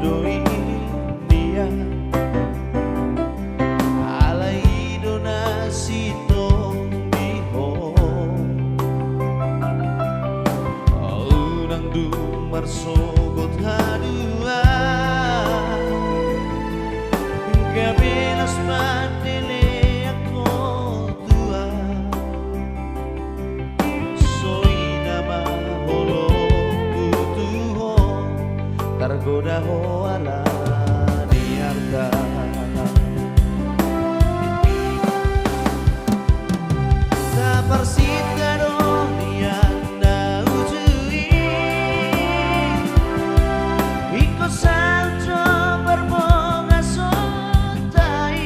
doi dia alai donasi tong diho nang du marsogot hadua kabelas matele ako tua soy nama holo tutuho tergoda ho ala diarda ta persita dunia na ujui iko salto berbonga sotai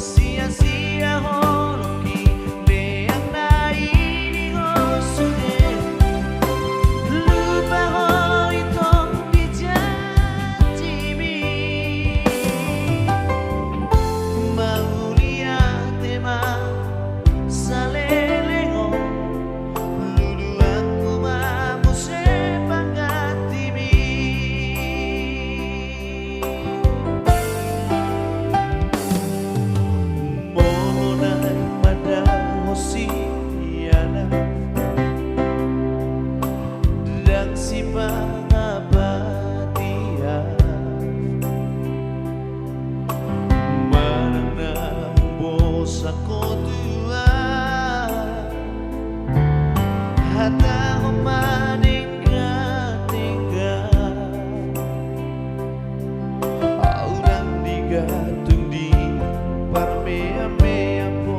sia-sia holoki leang nai di gosude lupa ho itong dijatimi maulia tema salelengo lulu aku mamu sepanggatimi monai pada hosiana dan si pangabatia manang bosa ko tua hata humadingga-dingga aurang digatung di parmea-mea po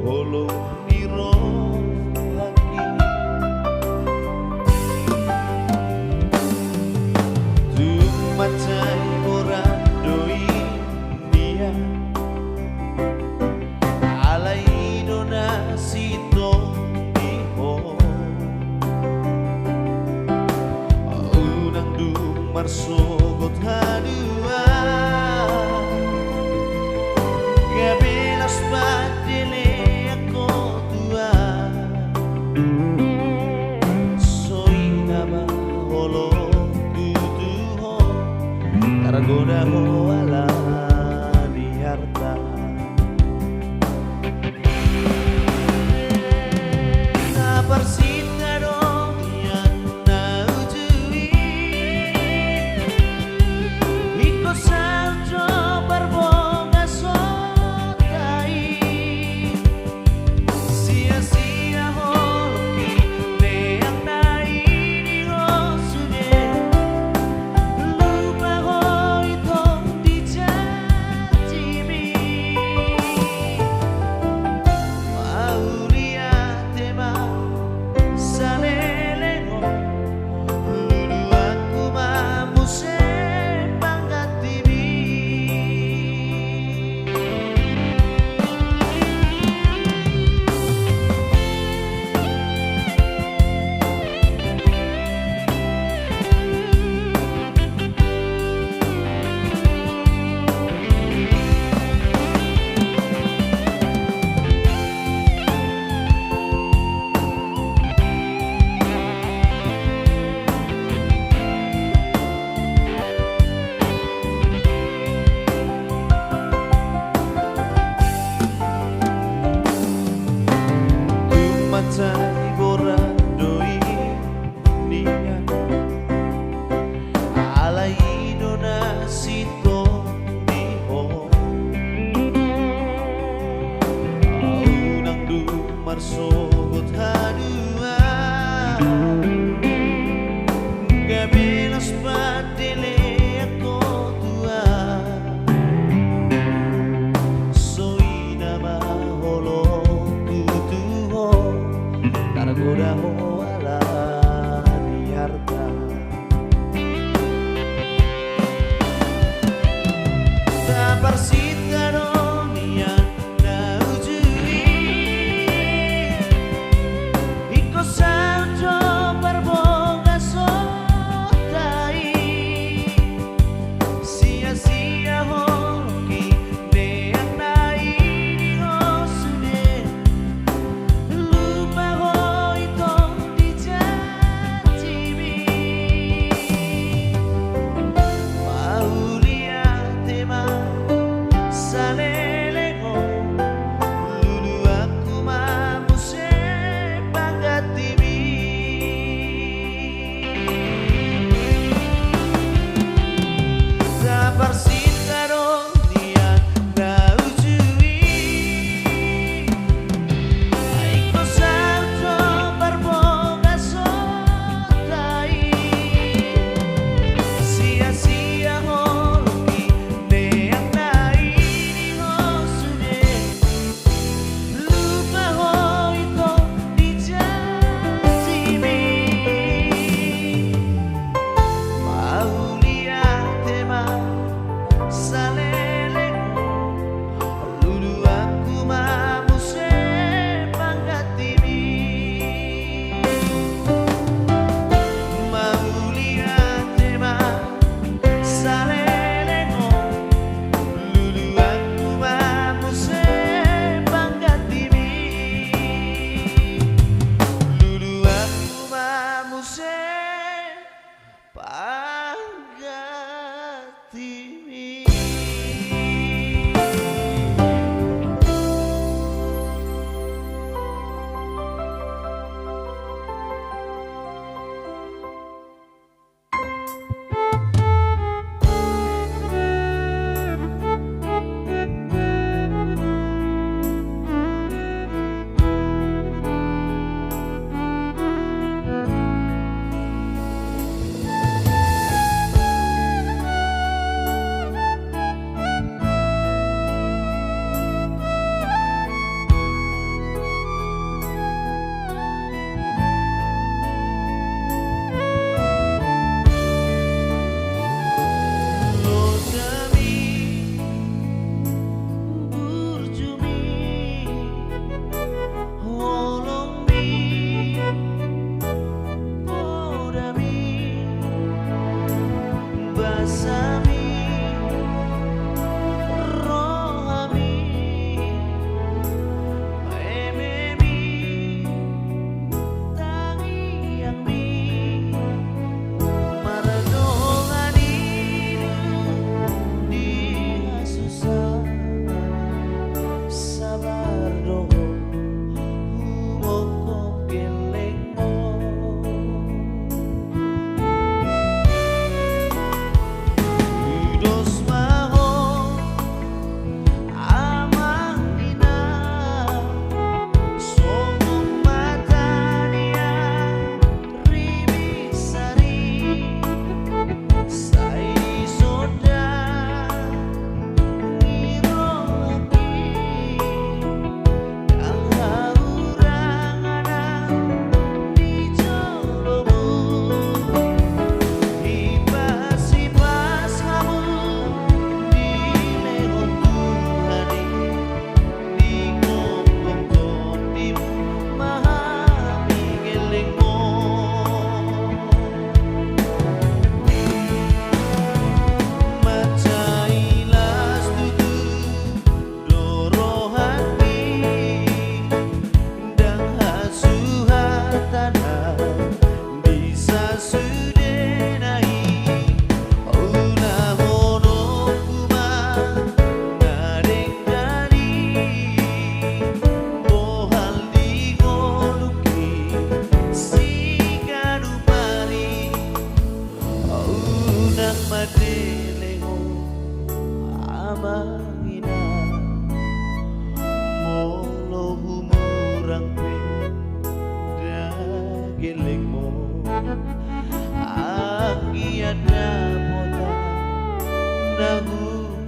holong niro lagi tumatay orang doi dia alai donasi tong diho unang du marsogot hadua kabelas patele ako tua soy nama holo tutuho tergoda ho ala di harta ta persita dunia na ujui iko salto berbonga sotai sia-sia holoki leang nai di gosude lupa ho itong dijatimi maulia tema salelengo lulu aku mamu sepanggatimi tumatay orang doi dia alai donasi tong diho nang du marsogot hadua kabelas patele ako tua soy nama holo tutuho tergoda ho ala di harta ta persita dunia na ujui iko salto berbonga sotai sia-sia holoki leang nai di gosude lupa ho itong dijatimi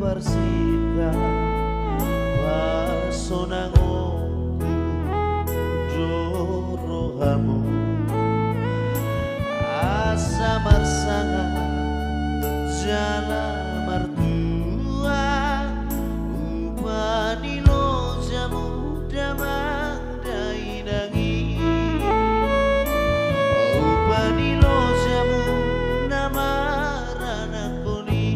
Persita pasonangoku dorohamu asa marsanga jala martua upanilo jamu damang dainangi upanilo jamu namaranakuni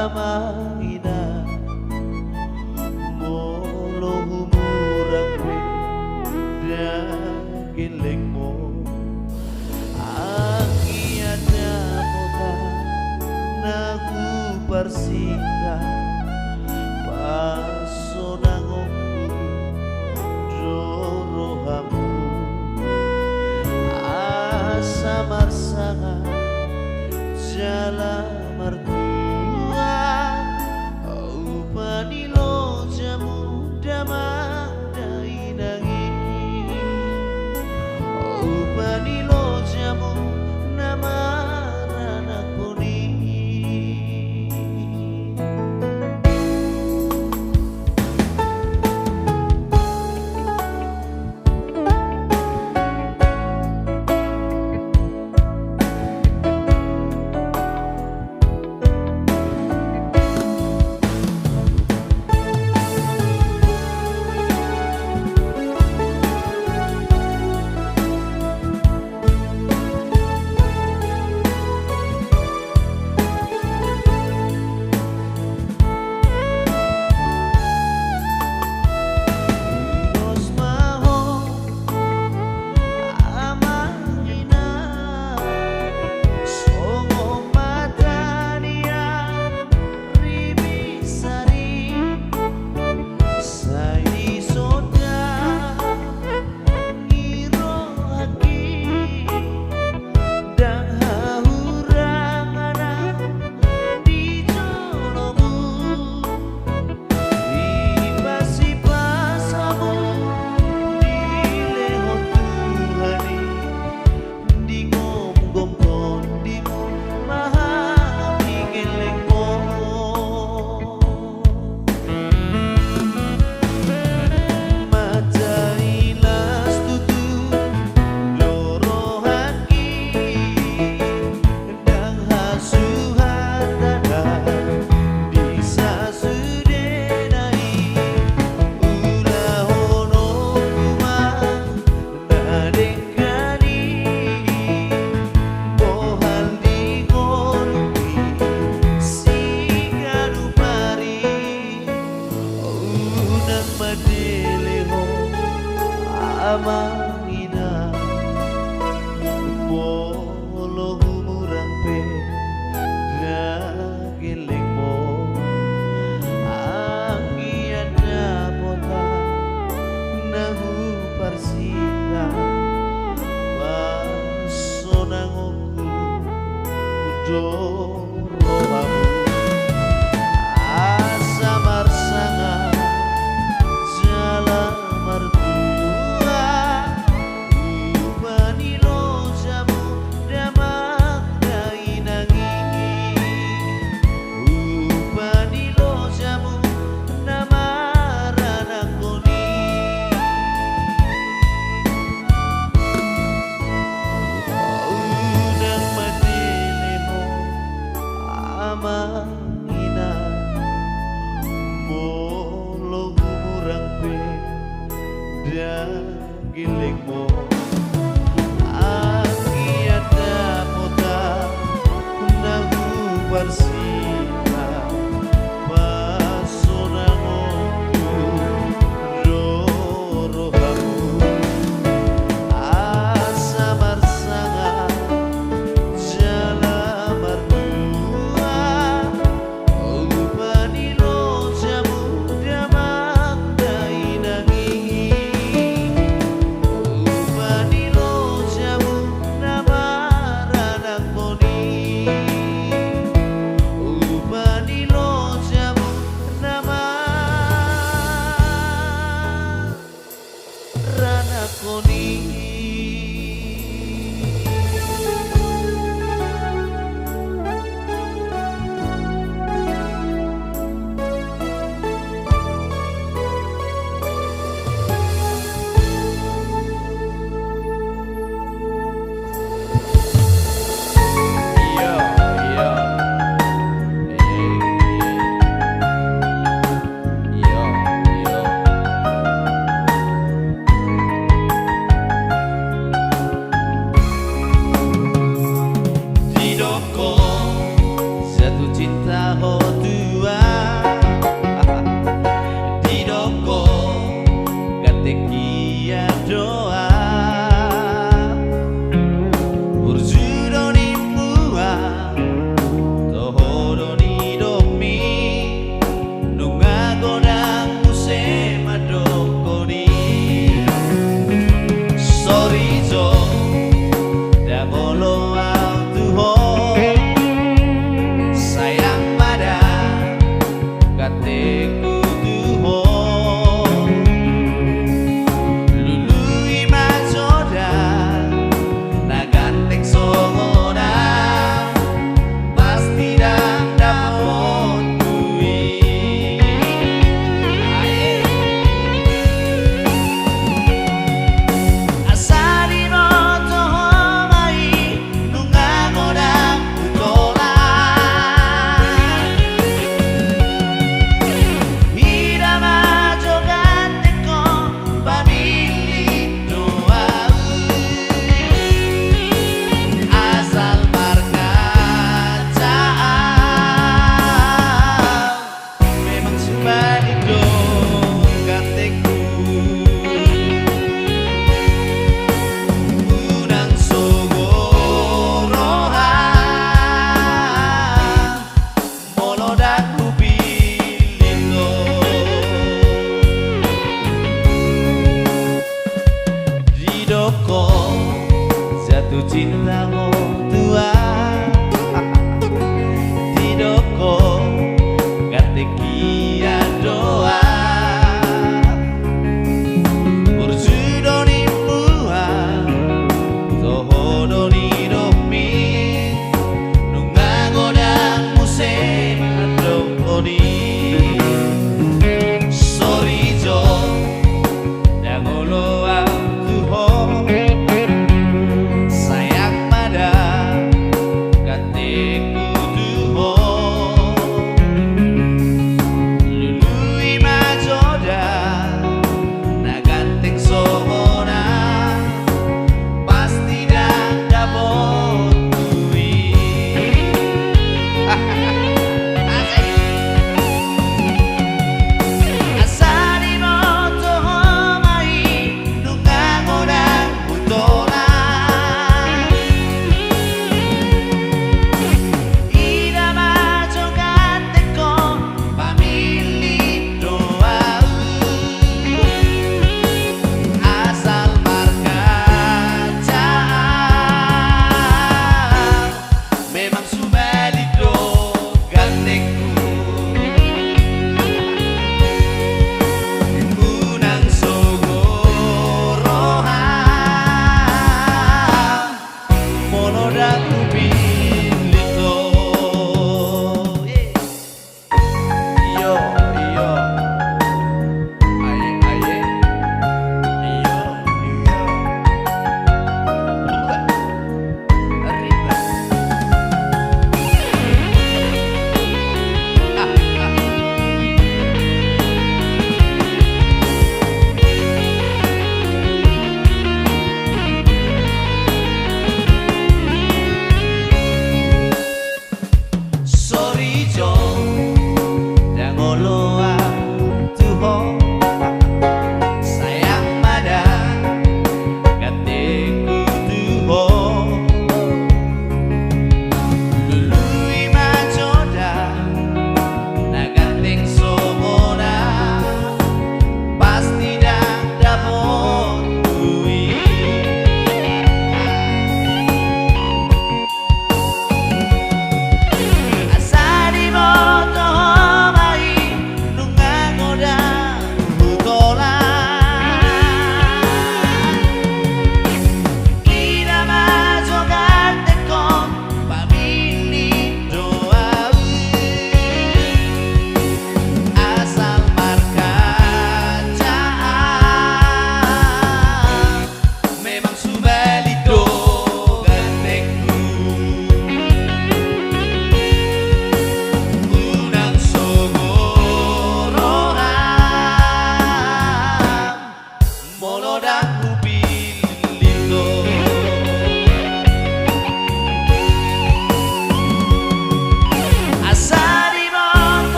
Amahina molo humurang dagiling mo akiada mota nagu persita pasonangoku dorohamu amangina molo humurang pe dagiling mo angiana bota nahu parsita pasonangoku udorohamu asa marsanga jalan mertua upanilo jamu damak dainangi upanilo jamu namaranakoni unang madilimo amangina molo humurang pe dagiling mo akiada mota nahu parsita pasonangoku dorohamu asa marsanga jala mardua upanilo jamu damak dainangi upanilo jamu namaranakoni upanilo jamu namaranakoni. Yo, yo, yo, yo. Hidupku jatuh cinta ho tua hidupku katekia doa urjudo nimbua toho ni domi nunga godang musema dokoni sorry jo dagolo altuho sayang pada kateku tuho lului majoda nagantek songona pasti dah dapot kui asari moto mai nunga godang utola hira majo ganteko pamili doa asal markacaan memang sebalik dong ganteku unang sogorohan molodaku pilindo hidupku jatuh cinta ho tua hidupku katekia doa urjudo nimbua toho ni domi nunga godang musema dokoni sorry jo dagolo altuho sayang pada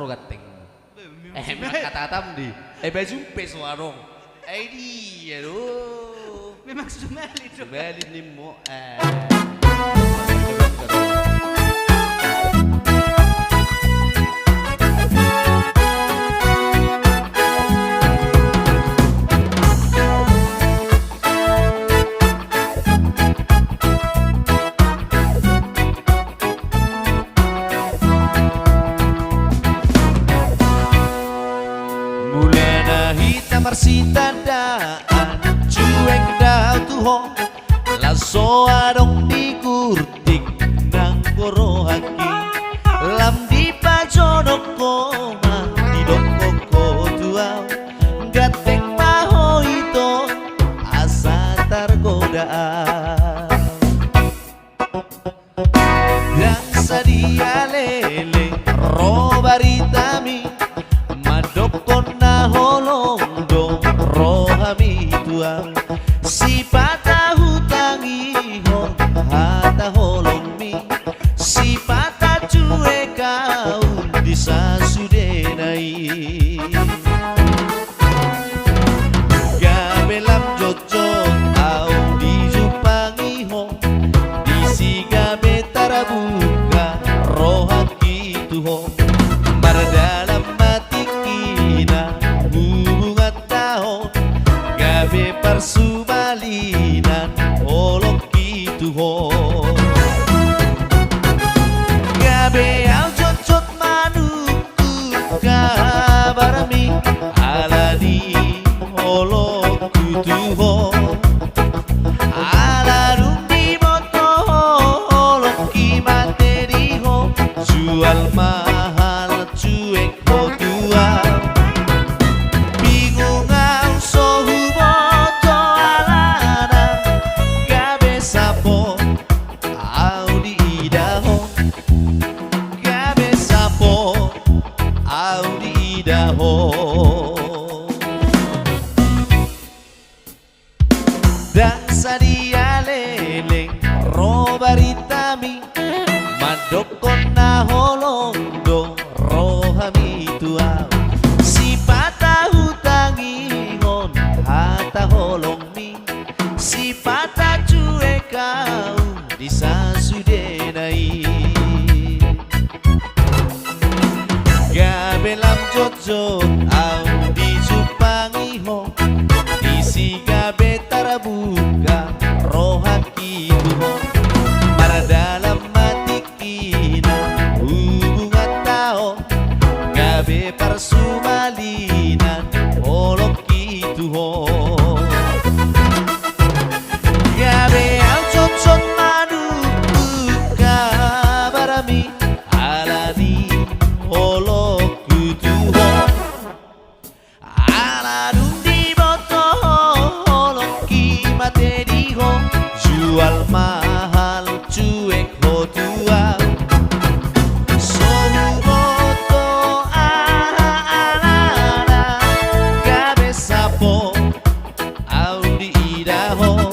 ro gateng. Kata-kata di. Baju pes warung. Di aduh. Memang Sumeli dong. Sumeli ni mo. Marsita daan cuek dah tuho laso adong digurtik nang gorohaki lam di pajonok koma di dokoko tua gatek maho itu asa tergodaan yang sadia lele robaritami madokon na holong rohami tuang si patah hutangi hon hata holong mi si patah cuek kau disa sudenai gabelam jojot au dijupangi hon disi gabe tarabuka rohaki tuhon mardalam mati kina gabe parsubalinan olok gitu ho gabe au jocot manuku kabarmi alani olok gitu ho alarung di moto olok ki materi ho jual mahal cuek ho tua dan sadia leleng robaritami madokon na holondo rohami tua si patah hutangi hon hata holong mi si patah cuek kau disa sudenai gabelam jojot au dijupangi hon disi gabe tarabuka rohaki tuho para dalam mati kina hubungan tao gabe parsumalinan olok tuho gabe au cocot manuku kabarami alani olok tuho aladung di boto materi ho jual mahal cuek ho tua sohu boto alana gabe sapo au di idaho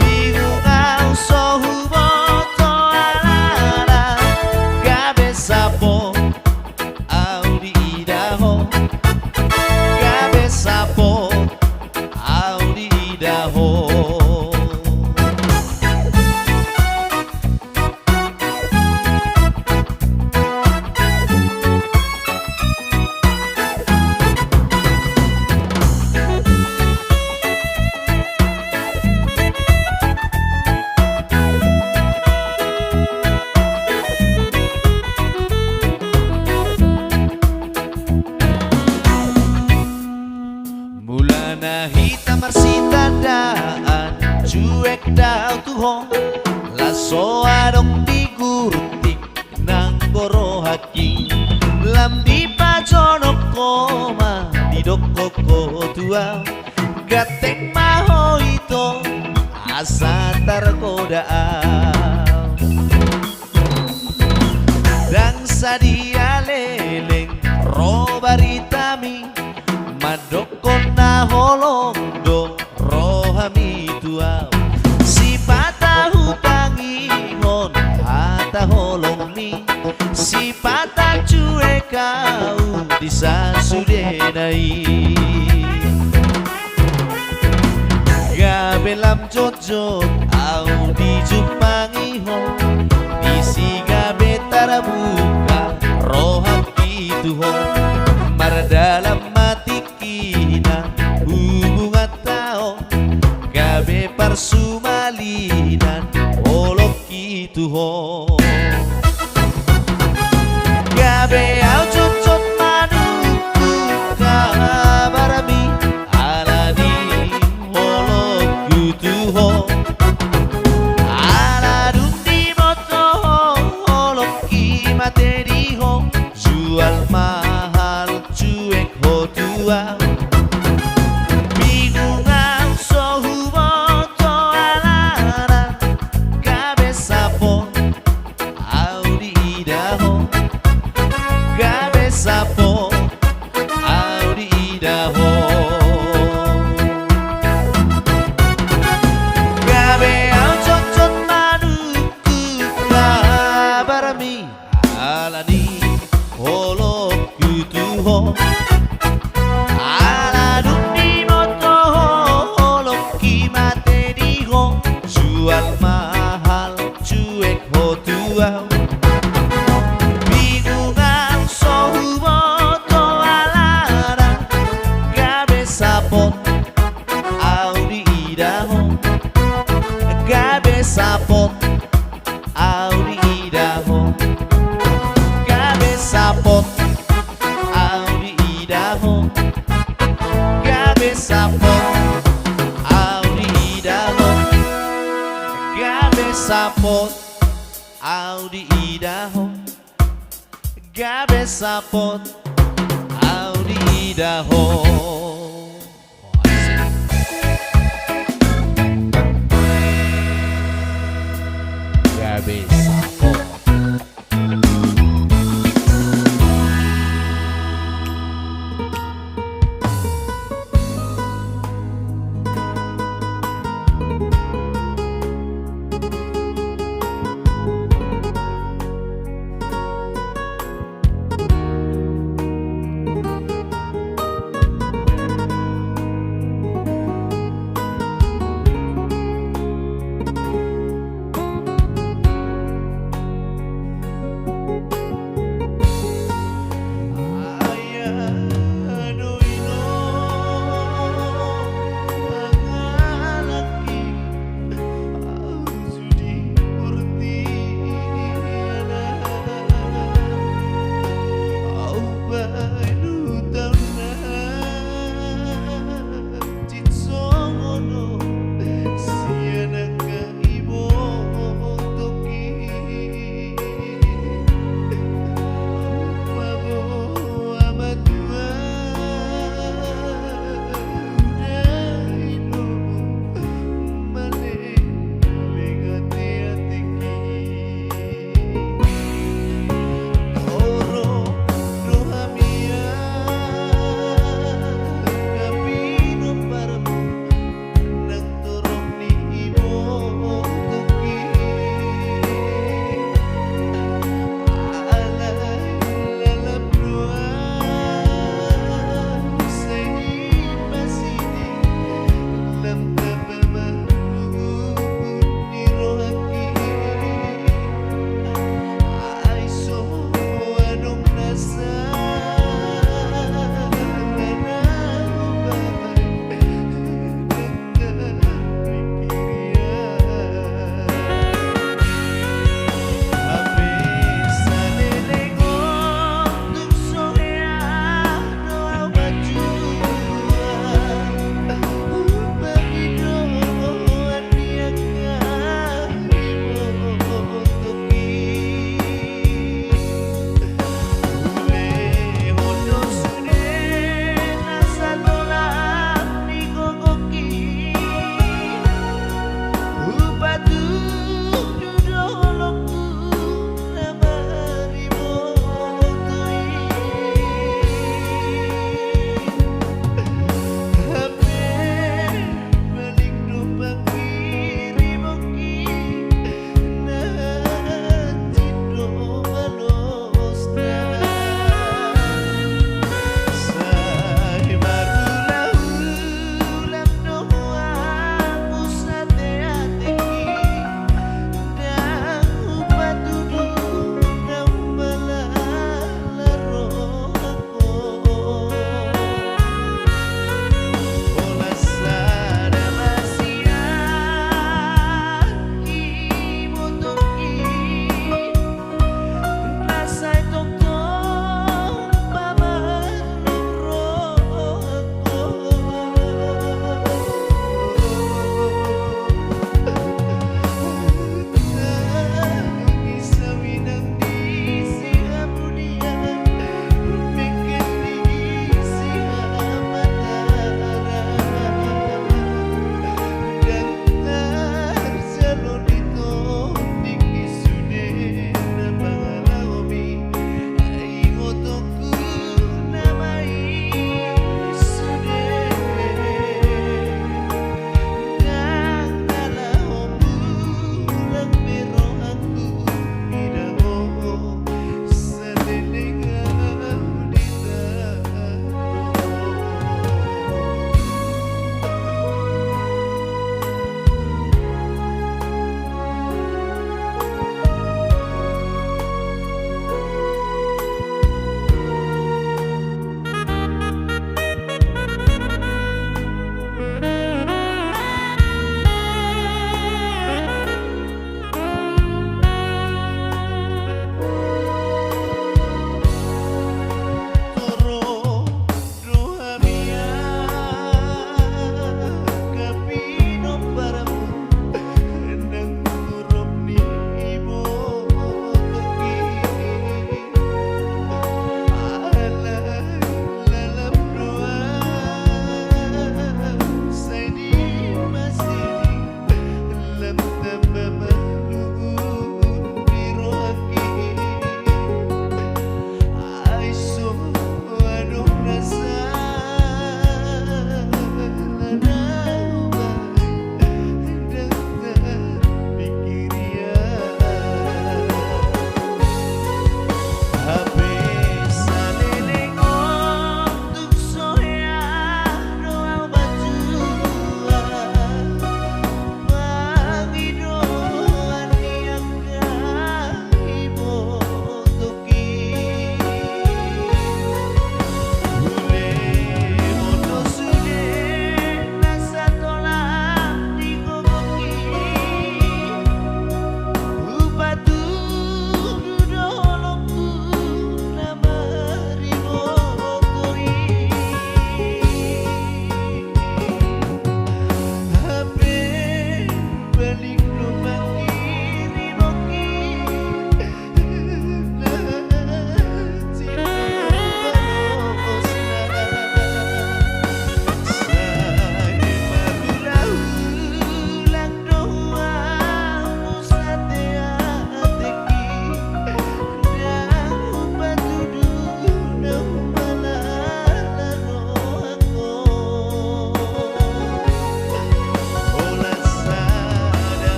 bingung au sohu boto alana gabe sapo au di idaho gabe sapo Nahita marsita daan cuek dau tuho laso adong digurtik nang gorohaki lam di pajonok koma di dokoko tua gatek maho itu asa tergodaan dan sadia leleng robaritami madokon na holondo rohami tua si patah hutangi hon hata holong mi si patah cuek ない Gabe lam jojot au di jumangihon Isi gabe tarabuka rohak itu ho Mar dalam mati kina hubungan tao Gabe parsumalinan olok itu ho Gabe au jojot manuku kabarami alani olok itu ho Aladun di moto olok ki materi ho Jual mahal cuek ho tua Bingungan sohu moto alana Gabe sapo au di idaho Gabe sapo au di idaho Gabe au cocot manuku kabarami alani holok kutuho Aladun di moto holok ki materi ho Jual mahal cuek ho tua Bingungan sohu moto alana Gabe sapot au di idaho Gabe sapot au di idaho Gabe sapot au di idaho Gabe sapot au di idaho Gabe sapot au di idaho Gabe sapot au di idaho